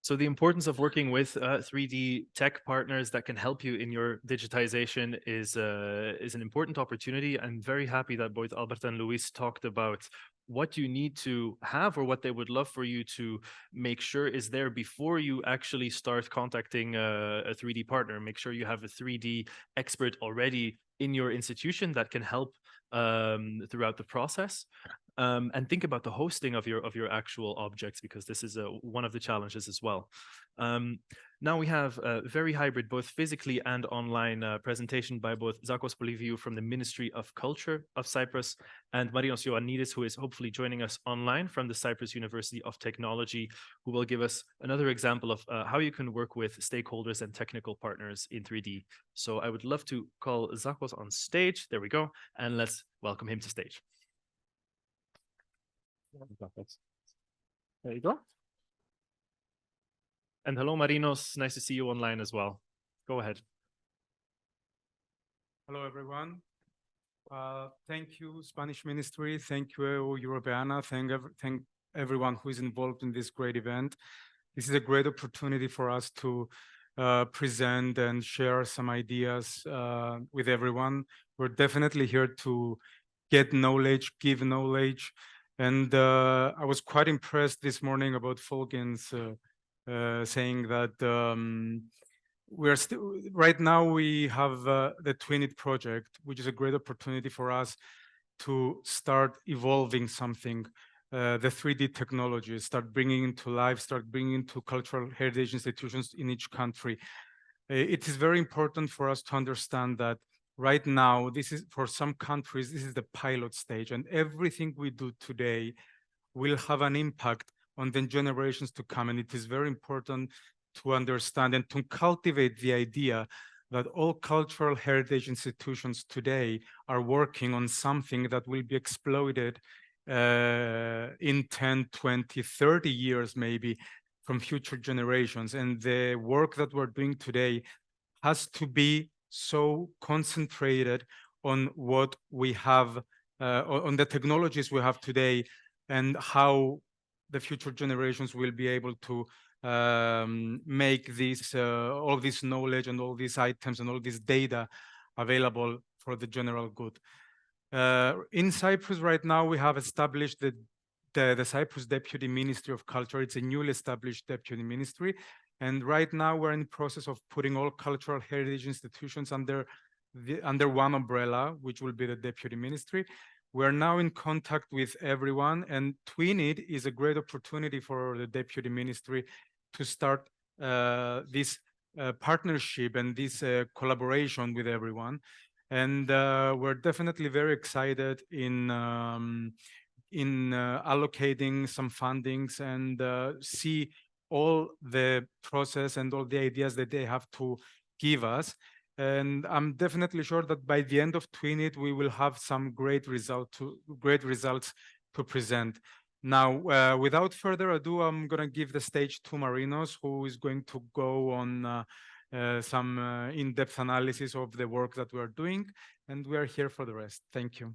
So the importance of working with 3D tech partners that can help you in your digitization is an important opportunity. I'm very happy that both Albert and Luis talked about what you need to have or what they would love for you to make sure is there before you actually start contacting a 3D partner. Make sure you have a 3D expert already in your institution that can help throughout the process. And think about the hosting of your actual objects, because this is one of the challenges as well. Now we have a very hybrid, both physically and online presentation by both Zakos Poliviou from the Ministry of Culture of Cyprus and Marinos Ioannides, who is hopefully joining us online from the Cyprus University of Technology, who will give us another example of how you can work with stakeholders and technical partners in 3D. So I would love to call Zakos on stage. There we go. And let's welcome him to stage. There you go. And hello, Marinos. Nice to see you online as well. Go ahead. Hello, everyone. Thank you, Spanish Ministry. Thank you, Europeana. Thank everyone who is involved in this great event. This is a great opportunity for us to present and share some ideas with everyone. We're definitely here to get knowledge, give knowledge. And I was quite impressed this morning about Fulgen's saying that we're still, right now we have the Twinit project, which is a great opportunity for us to start evolving something, the 3D technology, start bringing into life, start bringing into cultural heritage institutions in each country. It is very important for us to understand that right now, this is, for some countries, this is the pilot stage, and everything we do today will have an impact on the generations to come. And it is very important to understand and to cultivate the idea that all cultural heritage institutions today are working on something that will be exploited in 10, 20, 30 years, maybe, from future generations. And the work that we're doing today has to be so concentrated on what we have, on the technologies we have today, and how the future generations will be able to make this, all this knowledge and all these items and all this data available for the general good. In Cyprus right now, we have established the Cyprus Deputy Ministry of Culture. It's a newly established deputy ministry. And right now we're in the process of putting all cultural heritage institutions under one umbrella, which will be the deputy ministry. We're now in contact with everyone, and Twinit is a great opportunity for the deputy ministry to start this partnership and this collaboration with everyone. And we're definitely very excited in allocating some fundings and see all the process and all the ideas that they have to give us. And I'm definitely sure that by the end of Twinit, we will have some great results to present. Now, without further ado, I'm going to give the stage to Marinos, who is going to go on some in-depth analysis of the work that we're doing. And we are here for the rest. Thank you.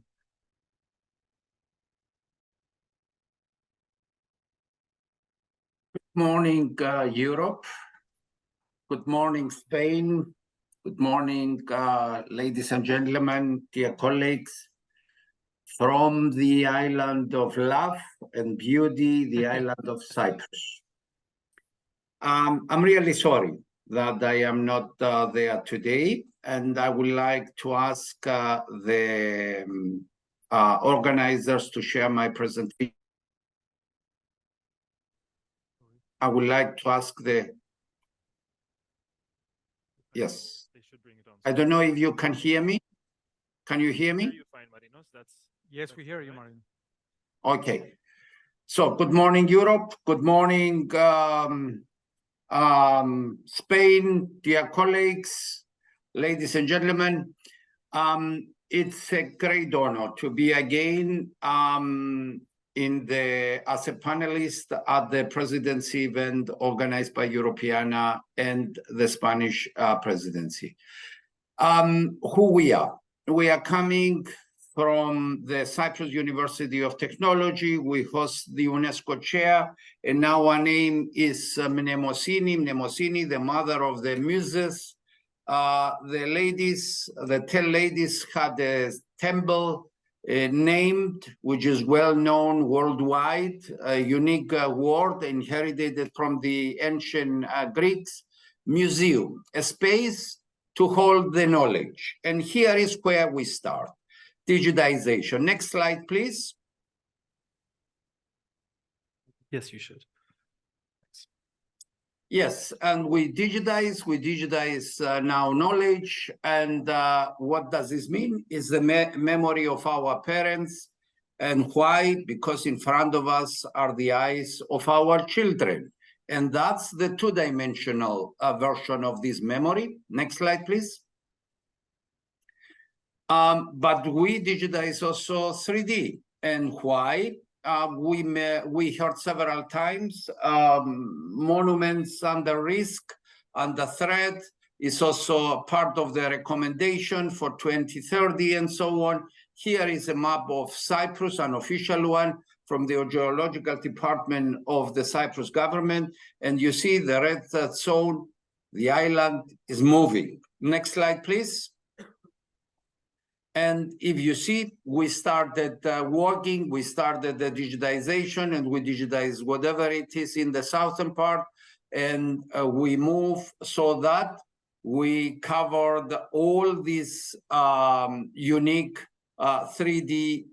Good morning, Europe. Good morning, Spain. Good morning, ladies and gentlemen, dear colleagues. From the island of love and beauty, the island of Cyprus. I'm really sorry that I am not there today, and I would like to ask the organizers to share my presentation. I would like to ask yes. They should bring it on. I don't know if you can hear me. Can you hear me? You fine, Marinos. Yes, we hear you, Marinos. Okay. So good morning, Europe. Good morning, Spain, dear colleagues, ladies and gentlemen. It's a great honor to be again as a panelist at the presidency event organized by Europeana and the Spanish Presidency. Who we are? We are coming from the Cyprus University of Technology. We host the UNESCO chair, and now our name is Mnemosini, the mother of the muses. The 10 ladies had a temple named, which is well known worldwide, a unique word inherited from the ancient Greeks, museum, a space to hold the knowledge. And here is where we start, digitization. Next slide, please. Yes, you should. Yes, and we digitize now knowledge. And what does this mean? Is the memory of our parents. And why? Because in front of us are the eyes of our children. And that's the two-dimensional version of this memory. Next slide, please. But we digitize also 3D. And why? We heard several times, monuments under risk, under threat, is also part of the recommendation for 2030 and so on. Here is a map of Cyprus, an official one from the Geological Department of the Cyprus government. And you see the red zone, the island is moving. Next slide, please. And if you see, we started working, we started the digitization, and we digitize whatever it is in the southern part, and we move so that we covered all these unique 3D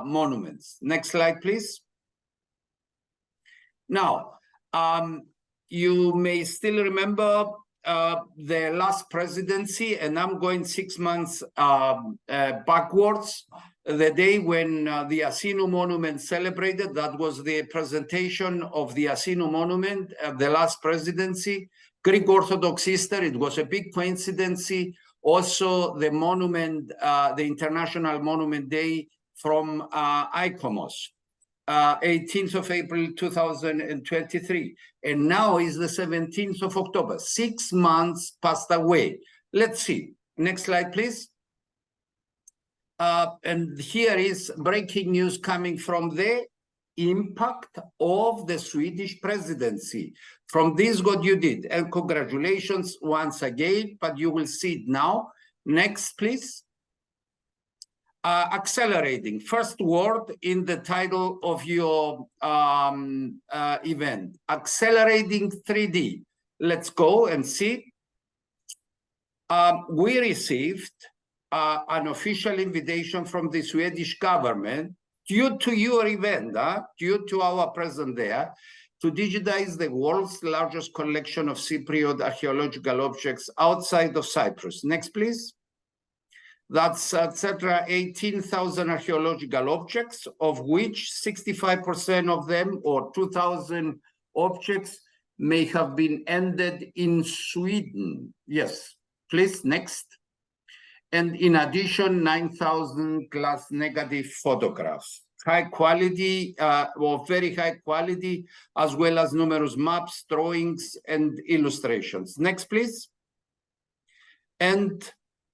monuments. Next slide, please. Now, you may still remember the last presidency, and I'm going 6 months backwards. The day when the Asinu Monument celebrated, that was the presentation of the Asinu Monument, the last presidency. Greek Orthodox Easter, it was a big coincidence. Also, the monument, the International Monument Day from ICOMOS. 18th of April 2023, and now is the 17th of October. 6 months passed away. Let's see. Next slide, please. And here is breaking news coming from the impact of the Swedish presidency. From this, what you did, and congratulations once again, but you will see it now. Next, please. Accelerating, first word in the title of your event, accelerating 3D. Let's go and see. We received an official invitation from the Swedish government due to your event, due to our presence there, to digitize the world's largest collection of Cypriot archaeological objects outside of Cyprus. Next, please. That's etc. 18,000 archaeological objects, of which 65% of them, or 2,000 objects, may have been ended in Sweden. Yes, please, next. And in addition, 9,000 glass negative photographs. High quality, or very high quality, as well as numerous maps, drawings, and illustrations. Next, please. And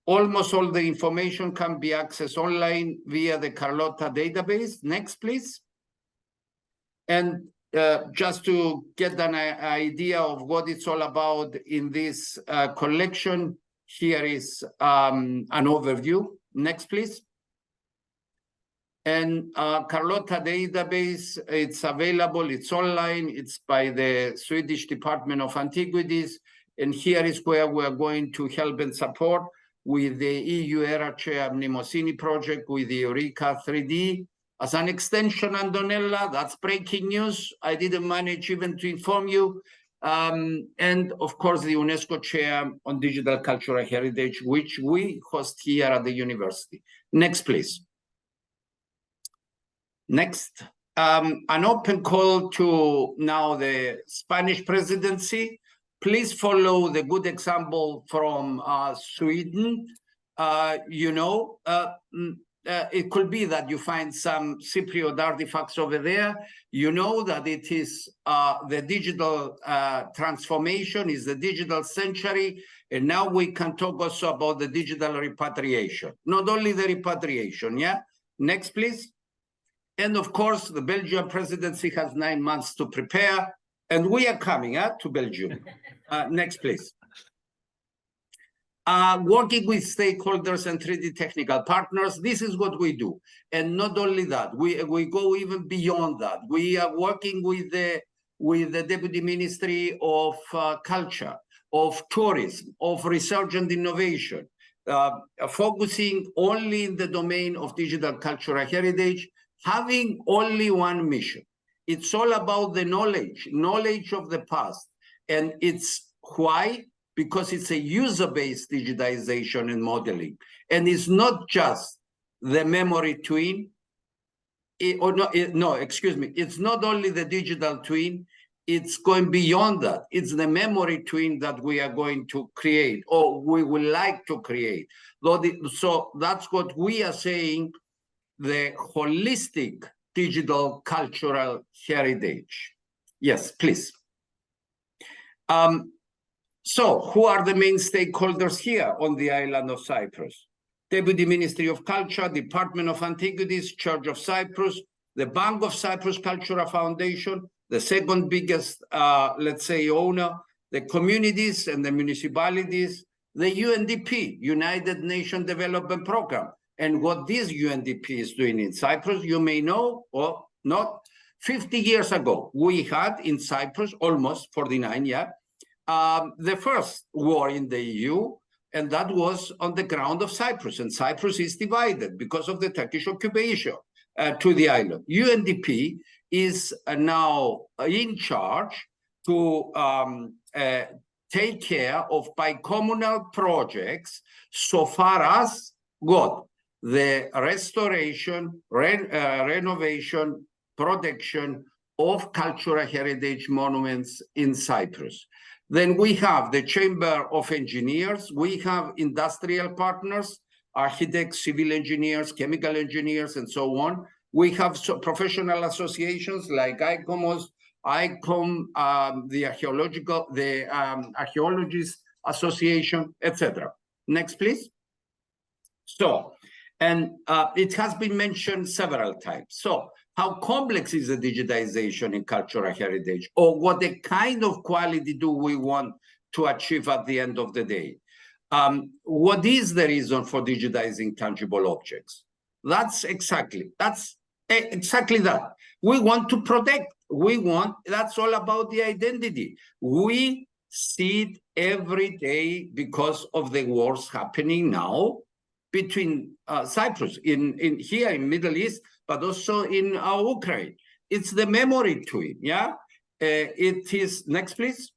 almost all the information can be accessed online via the Carlotta database. Next, please. And just to get an idea of what it's all about in this collection, here is an overview. Next, please. And Carlotta database, it's available, it's online, it's by the Swedish Department of Antiquities. And here is where we're going to help and support with the EUreka3D Mnemosini project, with the EUreka3D. As an extension, Antonella, that's breaking news. I didn't manage even to inform you. And of course, the UNESCO chair on digital cultural heritage, which we host here at the university. Next, please. Next, an open call to now the Spanish presidency. Please follow the good example from Sweden. It could be that you find some Cypriot artifacts over there. You know that it is the digital transformation, is the digital century. And now we can talk also about the digital repatriation. Not only the repatriation, yeah? Next, please. And of course, the Belgian presidency has 9 months to prepare, and we are coming to Belgium. Next, please. Working with stakeholders and 3D technical partners, this is what we do. And not only that, we go even beyond that. We are working with the Deputy Ministry of Culture, of Tourism, of Research and Innovation, focusing only in the domain of digital cultural heritage, having only one mission. It's all about the knowledge of the past. And it's why? Because it's a user-based digitization and modeling. And it's not just the memory twin, it's not only the digital twin, it's going beyond that. It's the memory twin that we are going to create, or we would like to create. So that's what we are saying, the holistic digital cultural heritage. Yes, please. So who are the main stakeholders here on the island of Cyprus? Deputy Ministry of Culture, Department of Antiquities, Church of Cyprus, the Bank of Cyprus Cultural Foundation, the second biggest, let's say, owner, the communities and the municipalities, the UNDP, United Nations Development Program. And what this UNDP is doing in Cyprus, you may know or not. 50 years ago, we had in Cyprus, almost 49, the first war in the EU, and that was on the ground of Cyprus. And Cyprus is divided because of the Turkish occupation to the island. UNDP is now in charge to take care of bicommunal projects so far as what? The restoration, renovation, protection of cultural heritage monuments in Cyprus. Then we have the Chamber of Engineers, we have industrial partners, architects, civil engineers, chemical engineers, and so on. We have professional associations like ICOMOS, ICOM, the Archaeologists Association, etc. Next, please. So, and it has been mentioned several times. So, how complex is the digitization in cultural heritage, or what the kind of quality do we want to achieve at the end of the day? What is the reason for digitizing tangible objects? That's exactly that. We want to protect. That's all about the identity. We see it every day because of the wars happening now between Cyprus, here in Middle East, but also in Ukraine. It's the memory twin, it is, next please.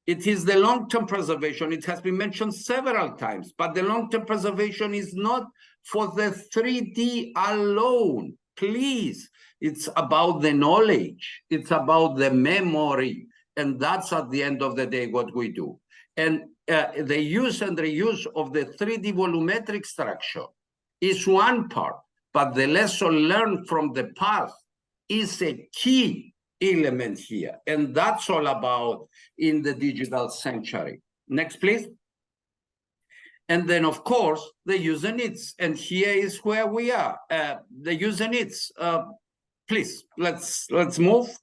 It is the long-term preservation. It has been mentioned several times, but the long-term preservation is not for the 3D alone, please. It's about the knowledge. It's about the memory. And that's at the end of the day what we do. And the use and reuse of the 3D volumetric structure is one part, but the lesson learned from the past is a key element here. And that's all about in the digital century. Next, please. And then, of course, the user needs. And here is where we are. The user needs. Please, let's move.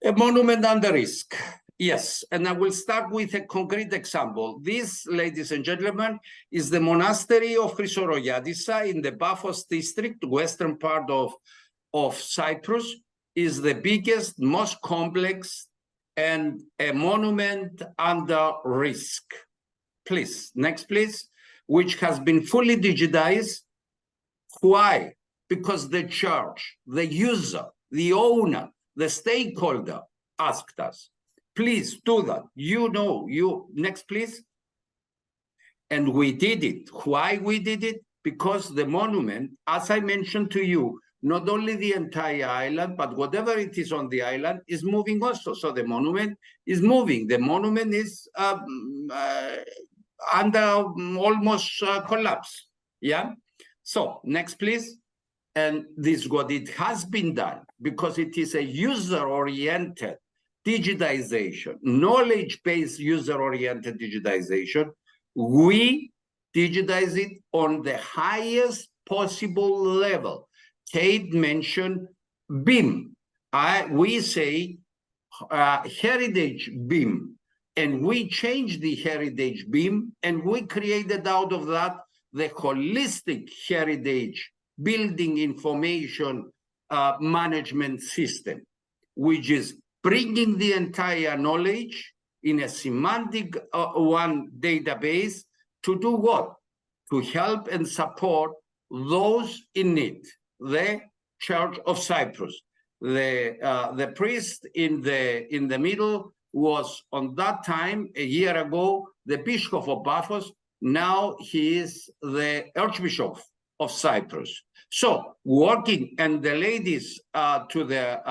A monument under risk. Yes, and I will start with a concrete example. This, ladies and gentlemen, is the monastery of Chrysorouliadissa in the Paphos district, western part of Cyprus, is the biggest, most complex, and a monument under risk. Please, next please, which has been fully digitized. Why? Because the church, the user, the owner, the stakeholder asked us. Please do that. Next, please. And we did it. Why we did it? Because the monument, as I mentioned to you, not only the entire island, but whatever it is on the island is moving also. So the monument is moving. The monument is under almost collapse. Yeah. So next, please. And this is what it has been done because it is a user-oriented digitization, knowledge-based user-oriented digitization. We digitize it on the highest possible level. Kate mentioned BIM. We say heritage BIM, and we changed the heritage BIM, and we created out of that the holistic heritage building information management system, which is bringing the entire knowledge in a semantic one database to do what? To help and support those in need. The Church of Cyprus. The priest in the middle was on that time, a year ago, the Bishop of Paphos. Now he is the Archbishop of Cyprus. So working, and the ladies to the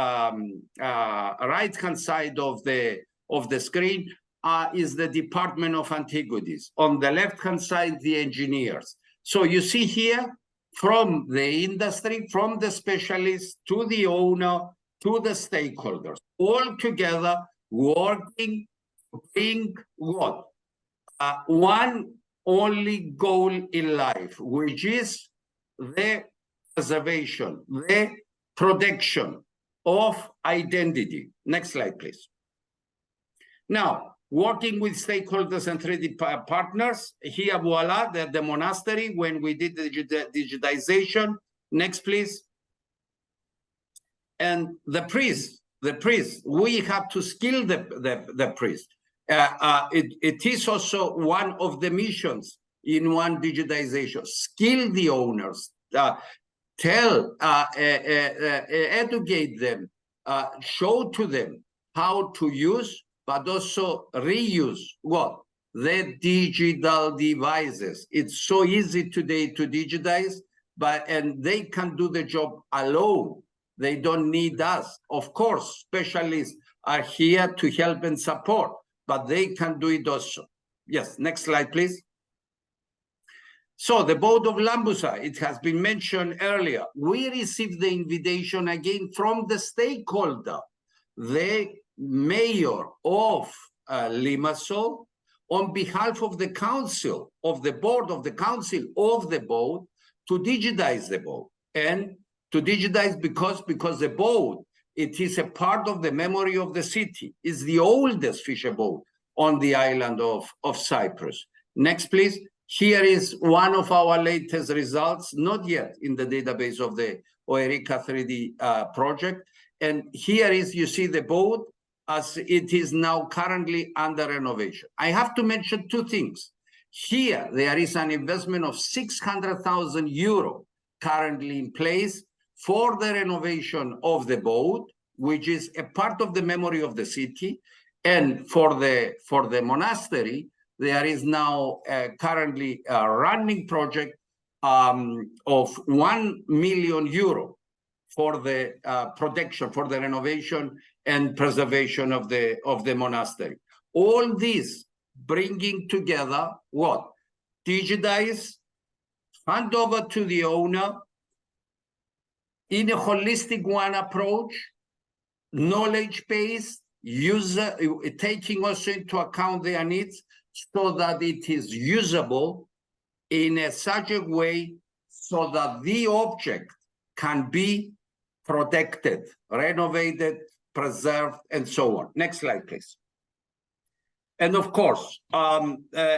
right-hand side of the screen is the Department of Antiquities. On the left-hand side, the engineers. So you see here, from the industry, from the specialists to the owner, to the stakeholders, all together working to bring what? One only goal in life, which is the preservation, the protection of identity. Next slide, please. Now, working with stakeholders and 3D partners, here, voila, the monastery, when we did the digitization. Next, please. And the priest, we have to skill the priest. It is also one of the missions in one digitization. Skill the owners, educate them, show to them how to use, but also reuse what? The digital devices. It's so easy today to digitize, and they can do the job alone. They don't need us. Of course, specialists are here to help and support, but they can do it also. Yes, next slide, please. So the board of Lambusa, it has been mentioned earlier. We received the invitation again from the stakeholder, the mayor of Limassol, on behalf of the council, of the board of the council of the board, to digitize the board. And to digitize because the boat, it is a part of the memory of the city. It's the oldest fisher boat on the island of Cyprus. Next, please. Here is one of our latest results, not yet in the database of the EUreka3D project. And here is, you see the boat as it is now currently under renovation. I have to mention two things. Here, there is an investment of 600,000 euro currently in place for the renovation of the boat, which is a part of the memory of the city. And for the monastery, there is now currently a running project of 1 million euro for the protection, for the renovation and preservation of the monastery. All this bringing together what? Digitize, hand over to the owner, in a holistic one approach, knowledge-based, user, taking also into account their needs, so that it is usable in such a way so that the object can be protected, renovated, preserved, and so on. Next slide, please. And of course,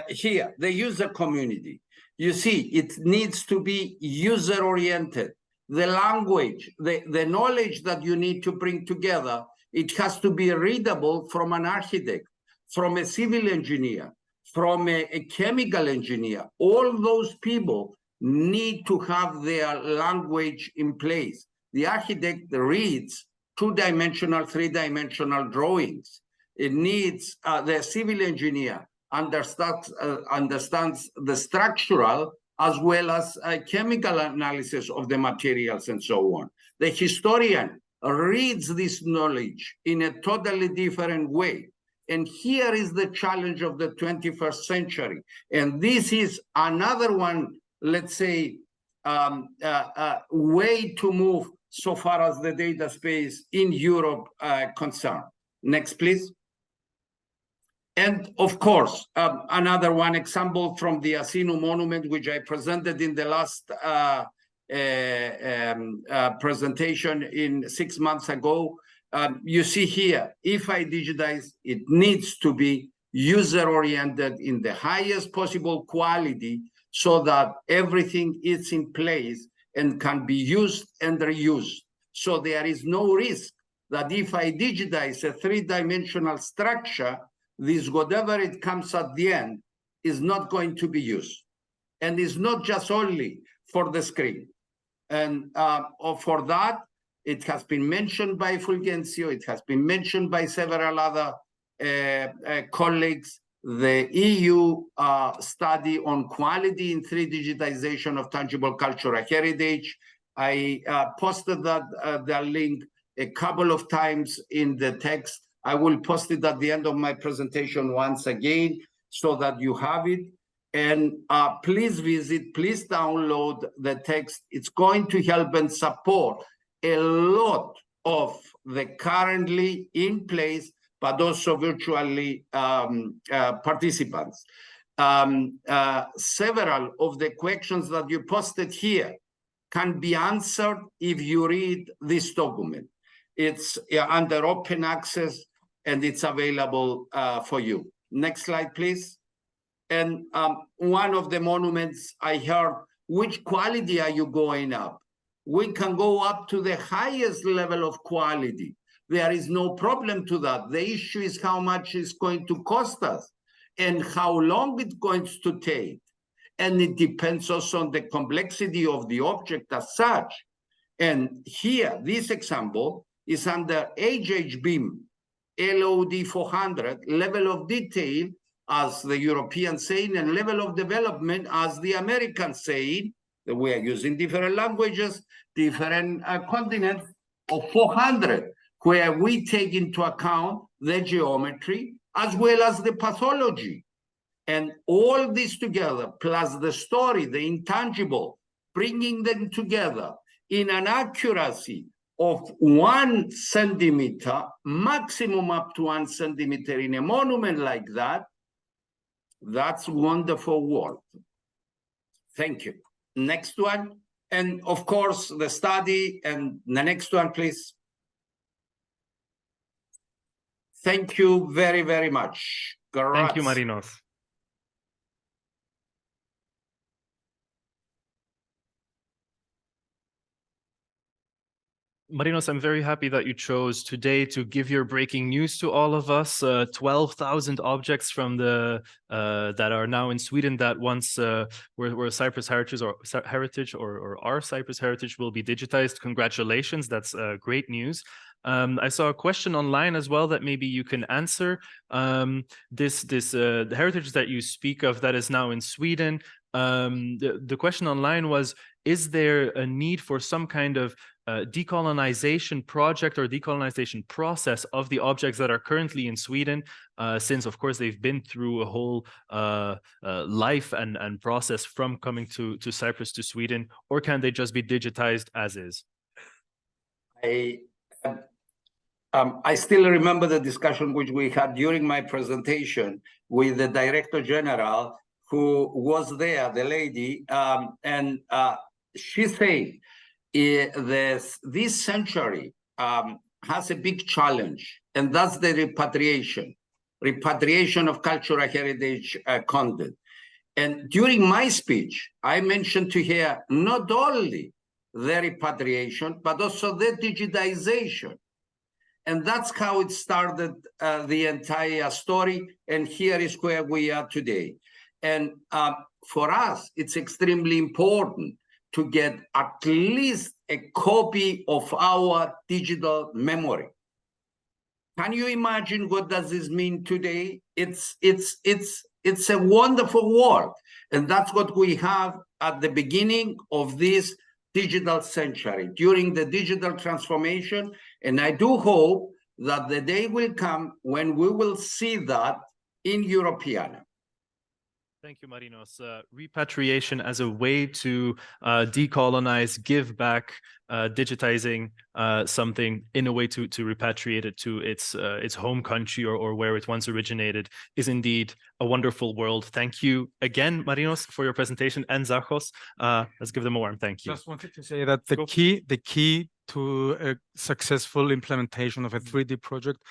here, the user community. You see, it needs to be user-oriented. The language, the knowledge that you need to bring together, it has to be readable from an architect, from a civil engineer, from a chemical engineer. All those people need to have their language in place. The architect reads two-dimensional, three-dimensional drawings. It needs the civil engineer understands the structural as well as chemical analysis of the materials and so on. The historian reads this knowledge in a totally different way. And here is the challenge of the 21st century. And this is another one, let's say, way to move so far as the data space in Europe concerned. Next, please. And of course, another one example from the Asino monument, which I presented in the last presentation in 6 months ago. You see here, if I digitize, it needs to be user-oriented in the highest possible quality so that everything is in place and can be used and reused. So there is no risk that if I digitize a three-dimensional structure, this whatever it comes at the end is not going to be used. And it's not just only for the screen. And for that, it has been mentioned by Fulgencio, it has been mentioned by several other colleagues, the EU study on quality in 3D digitization of tangible cultural heritage. I posted that the link a couple of times in the text. I will post it at the end of my presentation once again so that you have it. And please visit, please download the text. It's going to help and support a lot of the currently in place, but also virtually participants. Several of the questions that you posted here can be answered if you read this document. It's under open access and it's available for you. Next slide, please. And one of the monuments I heard, which quality are you going up? We can go up to the highest level of quality. There is no problem to that. The issue is how much it's going to cost us and how long it's going to take. And it depends also on the complexity of the object as such. And here, this example is under HHBeam LOD 400, level of detail, as the European saying, and level of development, as the American saying, that we are using different languages, different continents, of 400, where we take into account the geometry as well as the pathology. And all this together, plus the story, the intangible, bringing them together in an accuracy of 1 centimeter, maximum up to 1 centimeter in a monument like that, that's wonderful work. Thank you. Next one. And of course, the study, and the next one, please. Thank you very, very much. Thank you, Marinos. Marinos, I'm very happy that you chose today to give your breaking news to all of us. 12,000 objects from the that are now in Sweden that once were Cyprus heritage or our Cyprus heritage will be digitized. Congratulations, that's great news. I saw a question online as well that maybe you can answer. The heritage that you speak of that is now in Sweden. The question online was, is there a need for some kind of decolonization project or decolonization process of the objects that are currently in Sweden, since of course they've been through a whole life and process from coming to Cyprus to Sweden, or can they just be digitized as is? I still remember the discussion which we had during my presentation with the Director General who was there, the lady, and she said, this century has a big challenge, and that's the repatriation of cultural heritage content. And during my speech, I mentioned to her not only the repatriation, but also the digitization. And that's how it started the entire story. And here is where we are today. And for us, it's extremely important to get at least a copy of our digital memory. Can you imagine what does this mean today? It's a wonderful world. And that's what we have at the beginning of this digital century, during the digital transformation. And I do hope that the day will come when we will see that in Europeana. Thank you, Marinos. Repatriation as a way to decolonize, give back, digitizing something in a way to repatriate it to its home country or where it once originated is indeed a wonderful world. Thank you again, Marinos, for your presentation, and Zachos. Let's give them a warm thank you. Just wanted to say that the key to a successful implementation of a 3D project,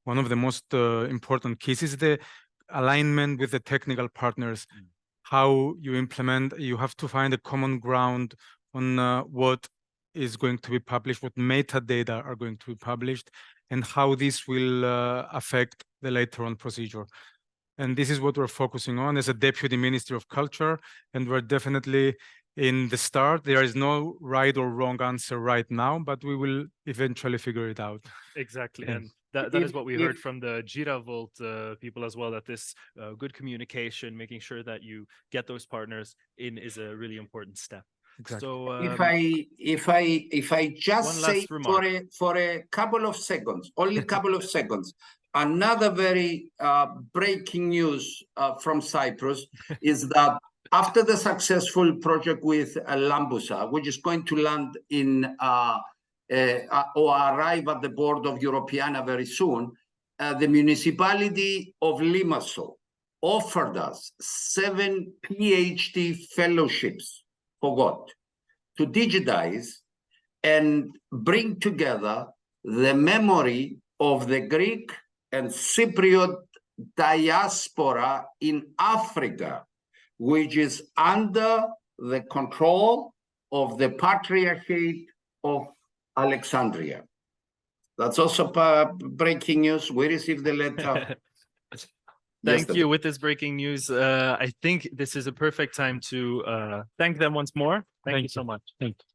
one of the most important keys is the alignment with the technical partners. How you implement, you have to find a common ground on what is going to be published, what metadata are going to be published, and how this will affect the later on procedure. And this is what we're focusing on as a Deputy Ministry of Culture, and we're definitely in the start. There is no right or wrong answer right now, but we will eventually figure it out. Exactly, and that is what we heard from the GiraVolt people as well, that this good communication, making sure that you get those partners in, is a really important step. Exactly. So If I just say for a couple of seconds, only a couple of seconds, another very breaking news from Cyprus is that after the successful project with Lambusa, which is going to land in or arrive at the board of Europeana very soon, the municipality of Limassol offered us 7 PhD fellowships for what? To digitize and bring together the memory of the Greek and Cypriot diaspora in Africa, which is under the control of the Patriarchate of Alexandria. That's also breaking news. We received the letter. Thank you. With this breaking news, I think this is a perfect time to thank them once more. Thank you so much. Thank you.